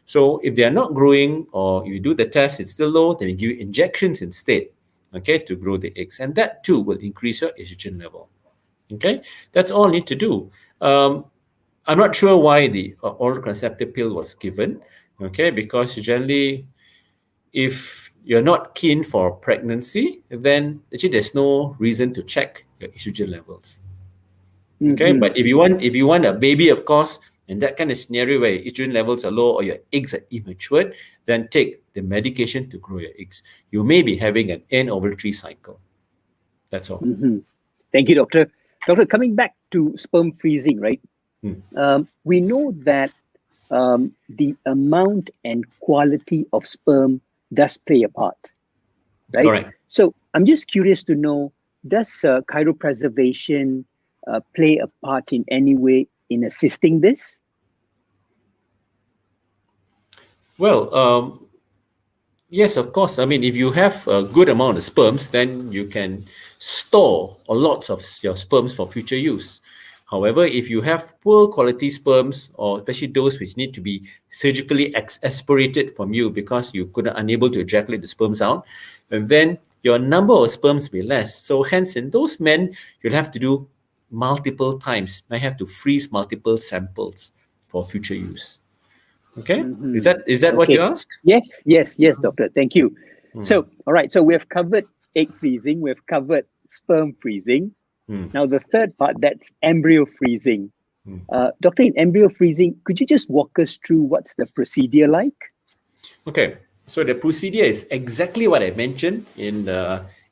So if they are not growing, or you do the test, it's still low, then we give you injections instead, okay, to grow the eggs, and that too will increase your estrogen level. Okay, that's all you need to do. I'm not sure why the oral contraceptive pill was given, okay, because generally, if you're not keen for pregnancy, then actually there's no reason to check your estrogen levels. Okay, but if you want a baby, of course, in that kind of scenario where your estrogen levels are low or your eggs are immature, then take the medication to grow your eggs. You may be having an end ovulatory cycle. That's all. Thank you, doctor. Doctor, coming back to sperm freezing, right? We know that the amount and quality of sperm does play a part, right? Correct. So I'm just curious to know, does cryopreservation play a part in any way in assisting this? Well, yes, of course. I mean, if you have a good amount of sperms, then you can store a lot of your sperms for future use. However, if you have poor quality sperms, or especially those which need to be surgically aspirated from you because you couldn't unable to ejaculate the sperms out, and then your number of sperms will be less. So hence, in those men, you'll have to do multiple times. You have to freeze multiple samples for future use. Okay, is that what you asked? Yes, doctor. Thank you. So, all right. So we have covered egg freezing. We have covered sperm freezing. Now the third part, that's embryo freezing. Doctor, in embryo freezing, could you just walk us through what's the procedure like? Okay, so the procedure is exactly what I mentioned in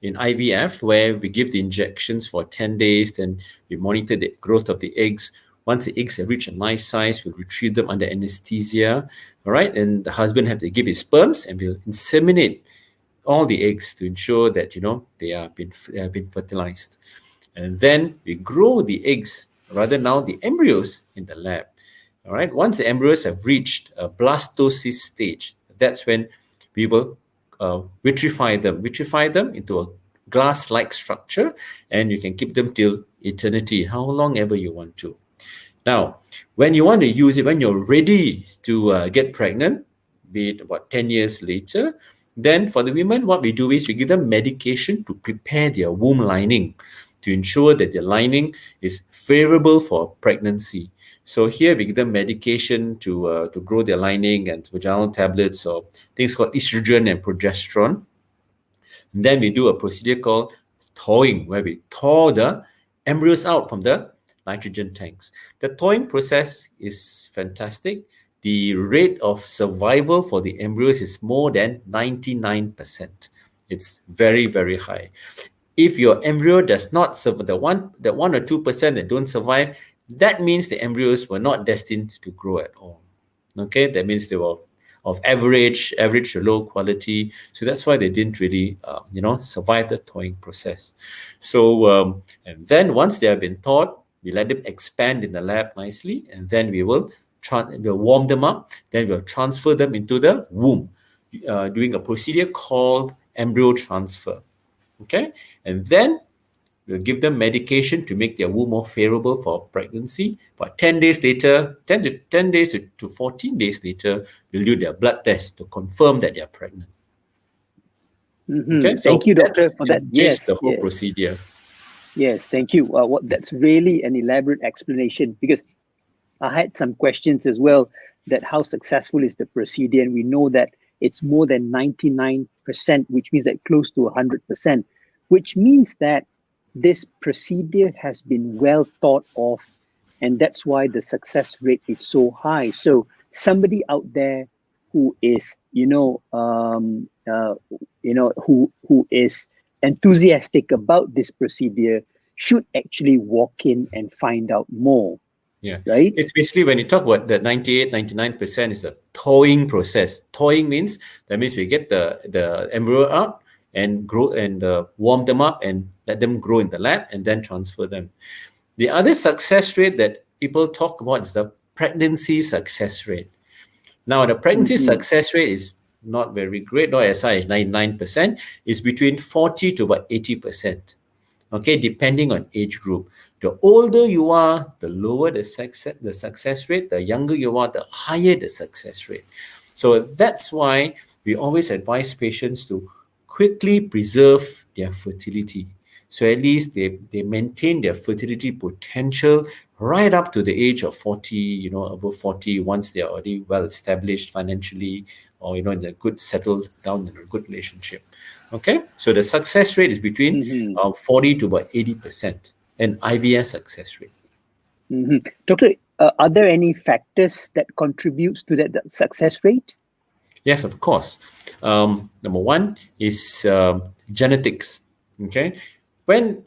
IVF, where we give the injections for 10 days, then we monitor the growth of the eggs. Once the eggs have reached a nice size, we'll retrieve them under anesthesia, all right? And the husband have to give his sperms, and we'll inseminate all the eggs to ensure that, they have been fertilized. And then we grow the eggs, rather now the embryos, in the lab, all right? Once the embryos have reached a blastocyst stage, that's when we will vitrify them into a glass-like structure, and you can keep them till eternity, how long ever you want to. Now, when you want to use it, when you're ready to get pregnant, be it about 10 years later, then for the women, what we do is we give them medication to prepare their womb lining, to ensure that the lining is favorable for pregnancy. So here we give them medication to grow their lining and vaginal tablets or things called estrogen and progesterone. And then we do a procedure called thawing, where we thaw the embryos out from the nitrogen tanks. The thawing process is fantastic. The rate of survival for the embryos is more than 99%. It's very, very high. If your embryo does not survive, the 1 or 2% that don't survive, that means the embryos were not destined to grow at all. Okay, that means they were of average to low quality. So that's why they didn't really, survive the thawing process. So, and then once they have been thawed, we let them expand in the lab nicely, and then we'll warm them up. Then we'll transfer them into the womb, doing a procedure called embryo transfer. Okay, and then we'll give them medication to make their womb more favorable for pregnancy. But 10 days later, 10 days to 14 days later, we'll do their blood test to confirm that they're pregnant. Okay, Thank you, doctor, for that. Yes, the whole procedure. Yes, thank you. That's really an elaborate explanation, because I had some questions as well, that how successful is the procedure? And we know that it's more than 99%, which means that close to 100%, which means that this procedure has been well thought of, and that's why the success rate is so high. So somebody out there who is, who is enthusiastic about this procedure should actually walk in and find out more. Yeah, right. It's basically, when you talk about the 98, 99% is the thawing process. Thawing means we get the embryo out and grow and warm them up and let them grow in the lab and then transfer them. The other success rate that people talk about is the pregnancy success rate. Now, the pregnancy success rate is not very great, not as high as 99%. It's between 40 to about 80%. Okay, depending on age group. The older you are, the lower the success rate. The younger you are, the higher the success rate. So that's why we always advise patients to quickly preserve their fertility. So at least they maintain their fertility potential right up to the age of 40, above 40, once they're already well established financially, or, in a good, settled down in a good relationship. Okay, so the success rate is between 40 to about 80%, an IVF success rate. Doctor, are there any factors that contributes to that success rate? Yes, of course. Number one is genetics. Okay, when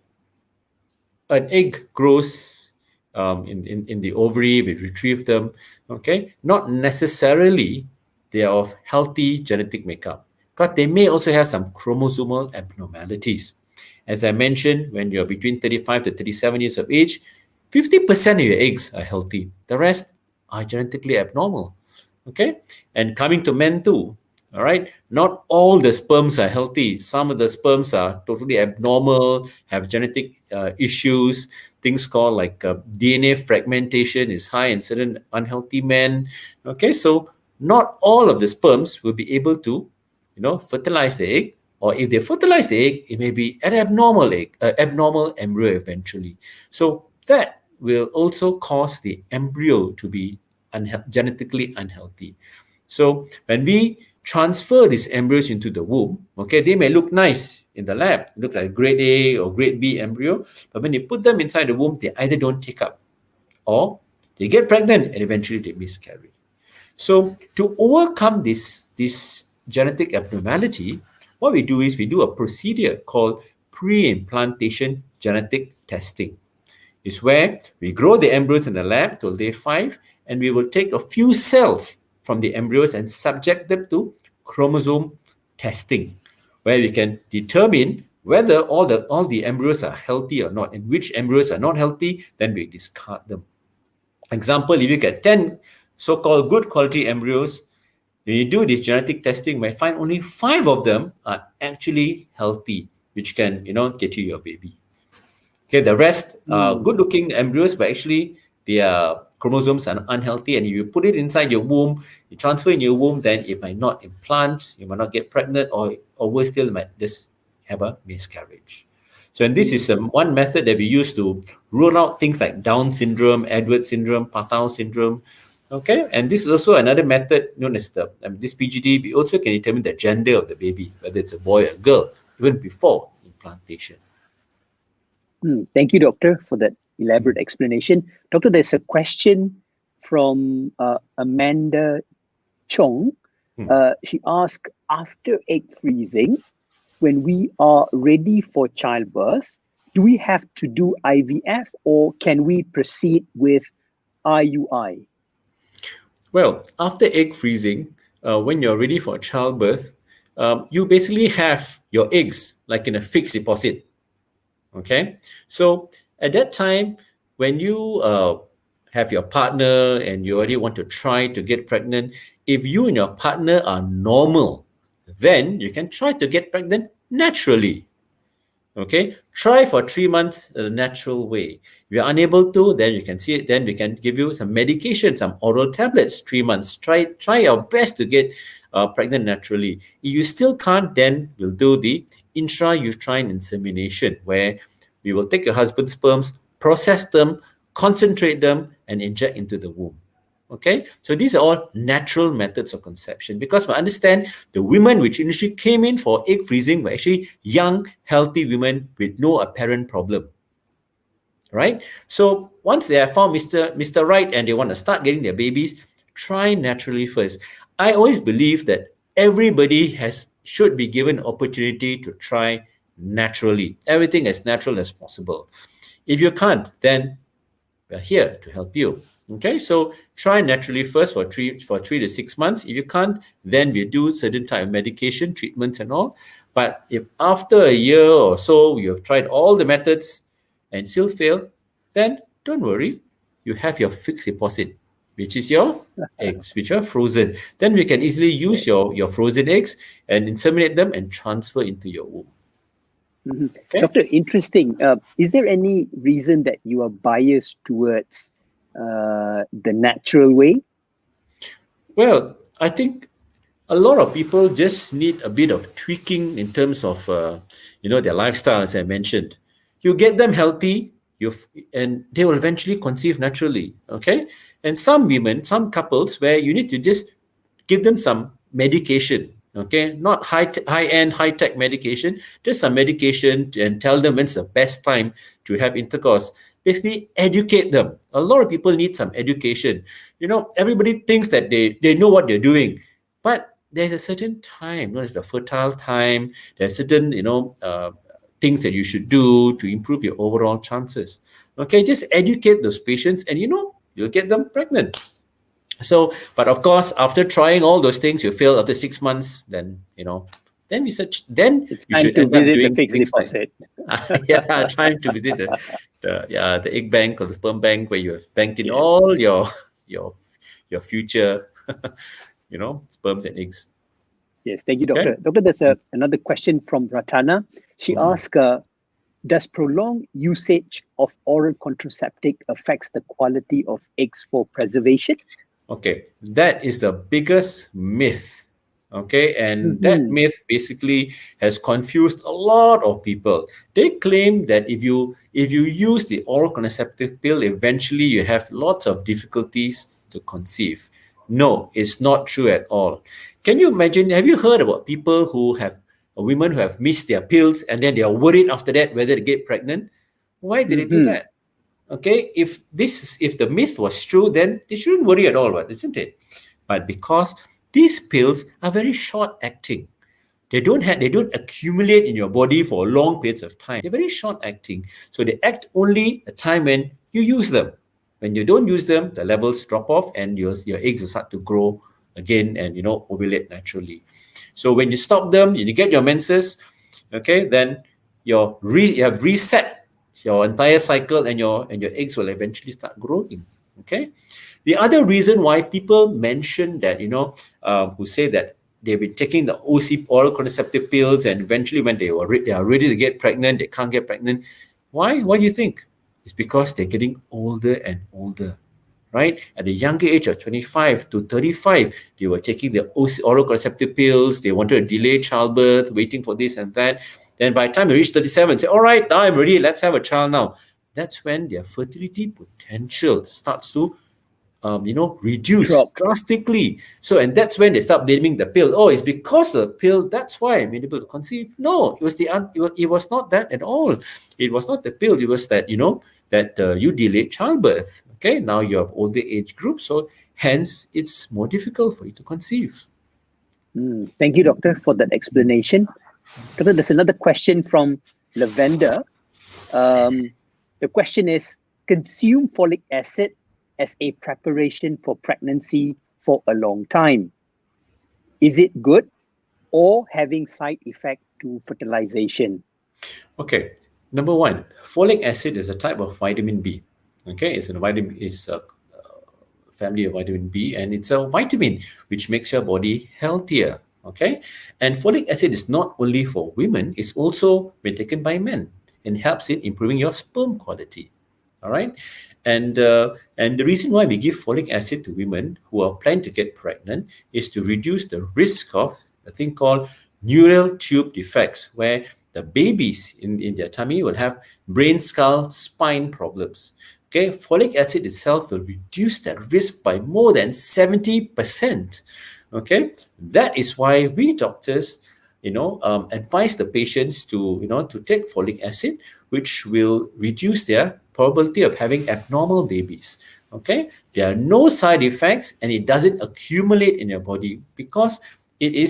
an egg grows in the ovary, we retrieve them. Okay, not necessarily they are of healthy genetic makeup, because they may also have some chromosomal abnormalities. As I mentioned, when you're between 35 to 37 years of age, 50% of your eggs are healthy. The rest are genetically abnormal. Okay, and coming to men too. All right, not all the sperms are healthy. Some of the sperms are totally abnormal, have genetic issues. Things called like DNA fragmentation is high in certain unhealthy men. Okay, so not all of the sperms will be able to, fertilize the egg. Or if they fertilize the egg, it may be an abnormal embryo eventually. So that will also cause the embryo to be genetically unhealthy. So when we transfer these embryos into the womb, okay, they may look nice in the lab, look like grade A or grade B embryo, but when you put them inside the womb, they either don't take up, or they get pregnant and eventually they miscarry. So to overcome this genetic abnormality, what we do is we do a procedure called pre-implantation genetic testing. It's where we grow the embryos in the lab till day 5, and we will take a few cells from the embryos and subject them to chromosome testing, where we can determine whether all the embryos are healthy or not, and which embryos are not healthy, then we discard them. Example, if you get 10 so-called good quality embryos, when you do this genetic testing, you might find only 5 of them are actually healthy, which can, get you your baby. Okay, the rest are good-looking embryos, but actually their chromosomes are unhealthy, and if you put it inside your womb, you transfer in your womb, then it might not implant, you might not get pregnant, or worse still, you might just have a miscarriage. So, and this is one method that we use to rule out things like Down syndrome, Edwards syndrome, Patau syndrome. Okay, and this is also another method known as this PGD. We also can determine the gender of the baby, whether it's a boy or a girl, even before implantation. Thank you, Doctor, for that elaborate explanation. Doctor, there's a question from Amanda Chong. She asked, after egg freezing, when we are ready for childbirth, do we have to do IVF or can we proceed with IUI? Well, after egg freezing, when you're ready for childbirth, you basically have your eggs like in a fixed deposit. Okay, so at that time, when you have your partner and you already want to try to get pregnant, if you and your partner are normal, then you can try to get pregnant naturally. Okay, try for 3 months the natural way. If you're unable to, then you can see it. Then we can give you some medication, some oral tablets. 3 months. Try our best to get pregnant naturally. If you still can't, then we'll do the intrauterine insemination, where we will take your husband's sperms, process them, concentrate them, and inject into the womb. Okay, so these are all natural methods of conception, because we understand the women which initially came in for egg freezing were actually young, healthy women with no apparent problem. Right? So once they have found Mr. Right and they want to start getting their babies, try naturally first. I always believe that everybody should be given opportunity to try naturally. Everything as natural as possible. If you can't, then we're here to help you. Okay, so try naturally first for 3 to 6 months. If you can't, then we do certain type of medication, treatments and all. But if after a year or so you have tried all the methods and still fail, then don't worry. You have your fixed deposit, which is your eggs, which are frozen. Then we can easily use your frozen eggs and inseminate them and transfer into your womb. Okay. Doctor, interesting. Is there any reason that you are biased towards the natural way? Well, I think a lot of people just need a bit of tweaking in terms of their lifestyle, as I mentioned. You get them healthy, and they will eventually conceive naturally. Okay, and some women, some couples, where you need to just give them some medication. Okay, not high-end, high-tech medication, just some medication and tell them when's the best time to have intercourse. Basically, educate them. A lot of people need some education. Everybody thinks that they know what they're doing, but there's a certain time, known as the fertile time. There's certain, things that you should do to improve your overall chances. Okay, just educate those patients and, you'll get them pregnant. So, but of course, after trying all those things, you fail after 6 months, then then it's you time should to end up visit doing the fixed things like deposit. time to visit the egg bank or the sperm bank, where you have banked in all your future sperms and eggs. Yes, thank you, Doctor. Okay. Doctor, there's another question from Ratana. She asked, does prolonged usage of oral contraceptive affects the quality of eggs for preservation? Okay, that is the biggest myth. Okay, and that myth basically has confused a lot of people. They claim that if you use the oral contraceptive pill, eventually you have lots of difficulties to conceive. No, it's not true at all. Can you imagine? Have you heard about people women who have missed their pills and then they are worried after that whether to get pregnant? Why did they do that? Okay, if the myth was true, then they shouldn't worry at all, isn't it? But because these pills are very short acting, they don't accumulate in your body for long periods of time. They're very short acting, so they act only the time when you use them. When you don't use them, the levels drop off and your eggs will start to grow again and ovulate naturally. So when you stop them, you get your menses, okay, then you have reset your entire cycle, and your eggs will eventually start growing. Okay. The other reason why people mention that, who say that they've been taking the oral contraceptive pills, and eventually when they are ready to get pregnant, they can't get pregnant. Why? What do you think? It's because they're getting older and older. Right? At the younger age of 25 to 35, they were taking the oral contraceptive pills. They wanted to delay childbirth, waiting for this and that. Then by the time they reach 37, say, all right, now I'm ready, let's have a child now. That's when their fertility potential starts to reduce Drop. drastically. So, and that's when they start blaming the pill. Oh, it's because of the pill, that's why I'm able to conceive. No, it was not that at all. It was not the pill. It was that, you delayed childbirth. Okay, now you have older age group, so hence it's more difficult for you to conceive. Thank you, doctor, for that explanation. Doctor, there's another question from Lavender. The question is, consume folic acid as a preparation for pregnancy for a long time. Is it good or having side effect to fertilization? Okay, number one, folic acid is a type of vitamin B. Okay, it's a family of vitamin B, and it's a vitamin which makes your body healthier. Okay, and folic acid is not only for women; it's also been taken by men and helps in improving your sperm quality. All right, and the reason why we give folic acid to women who are planning to get pregnant is to reduce the risk of a thing called neural tube defects, where the babies in their tummy will have brain, skull, spine problems. Okay, folic acid itself will reduce that risk by more than 70%. Okay, that is why we doctors, advise the patients to take folic acid, which will reduce their probability of having abnormal babies. Okay, there are no side effects, and it doesn't accumulate in your body because any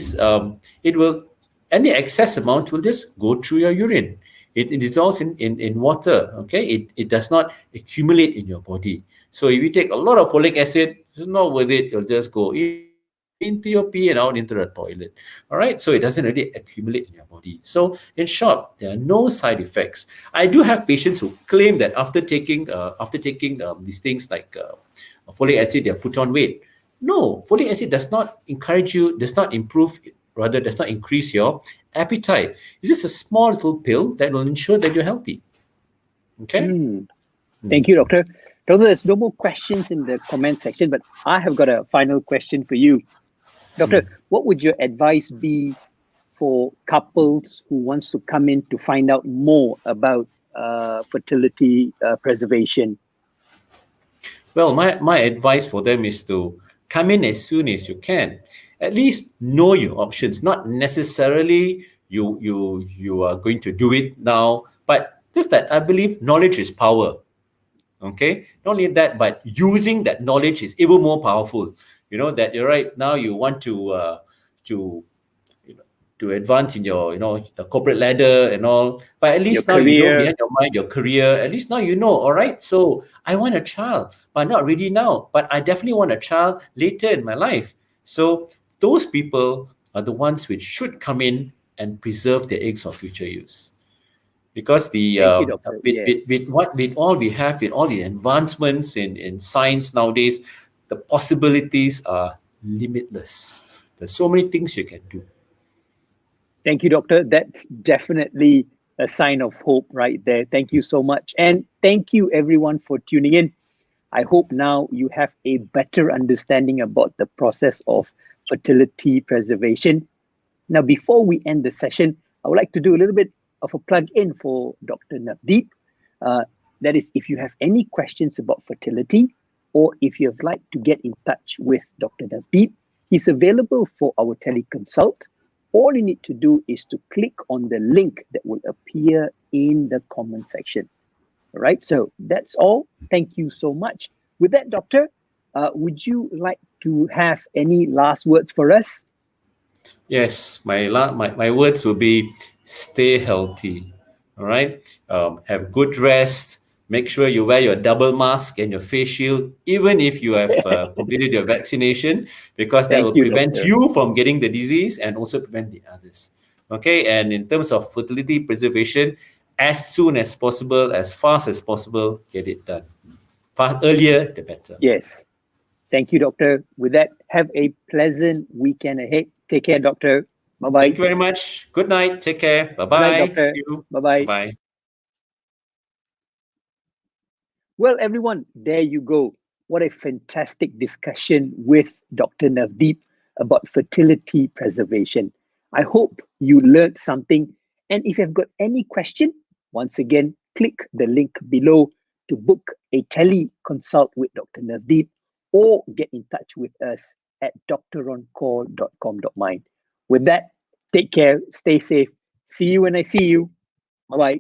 excess amount will just go through your urine. It dissolves in water. Okay, it does not accumulate in your body. So if you take a lot of folic acid, it's not worth it. It'll just go into your pee and out into the toilet. All right, so it doesn't really accumulate in your body. So in short, there are no side effects. I do have patients who claim that after taking these things like folic acid, they are put on weight. No, folic acid does not encourage you, does not improve, rather does not increase your appetite. It's just a small little pill that will ensure that you're healthy. Okay. Thank you, doctor. Doctor, there's no more questions in the comment section, but I have got a final question for you. Doctor, what would your advice be for couples who wants to come in to find out more about fertility preservation? Well, my advice for them is to come in as soon as you can. At least know your options. Not necessarily you are going to do it now, but just that I believe knowledge is power. Okay, not only that, but using that knowledge is even more powerful. That you're right now. You want to advance in your the corporate ladder and all, but at least now you know behind your mind your career. At least now all right, so I want a child, but not ready now, but I definitely want a child later in my life. So those people are the ones which should come in and preserve their eggs for future use. Because with all we have, with all the advancements in science nowadays, the possibilities are limitless. There's so many things you can do. Thank you, doctor. That's definitely a sign of hope right there. Thank you so much. And thank you everyone for tuning in. I hope now you have a better understanding about the process of fertility preservation. Now, before we end the session, I would like to do a little bit of a plug-in for Dr. Navdeep. That is, if you have any questions about fertility, or if you'd like to get in touch with Dr. Navdeep, he's available for our teleconsult. All you need to do is to click on the link that will appear in the comment section. All right, so that's all. Thank you so much. With that, doctor, would you like to have any last words for us? Yes, my words will be stay healthy. All right, have good rest. Make sure you wear your double mask and your face shield, even if you have completed your vaccination, because that will prevent you from getting the disease and also prevent the others. Okay, and in terms of fertility preservation, as soon as possible, as fast as possible, get it done. Earlier, the better. Yes. Thank you, doctor. With that, have a pleasant weekend ahead. Take care, doctor. Bye-bye. Thank you very much. Good night. Take care. Bye-bye. Good night, doctor. Bye-bye. Bye. Well, everyone, there you go. What a fantastic discussion with Dr. Navdeep about fertility preservation. I hope you learned something And if you've got any question, once again, click the link below to book a tele-consult with Dr. Navdeep or get in touch with us at doctoroncall.com.my. With that, take care, stay safe. See you when I see you. Bye-bye.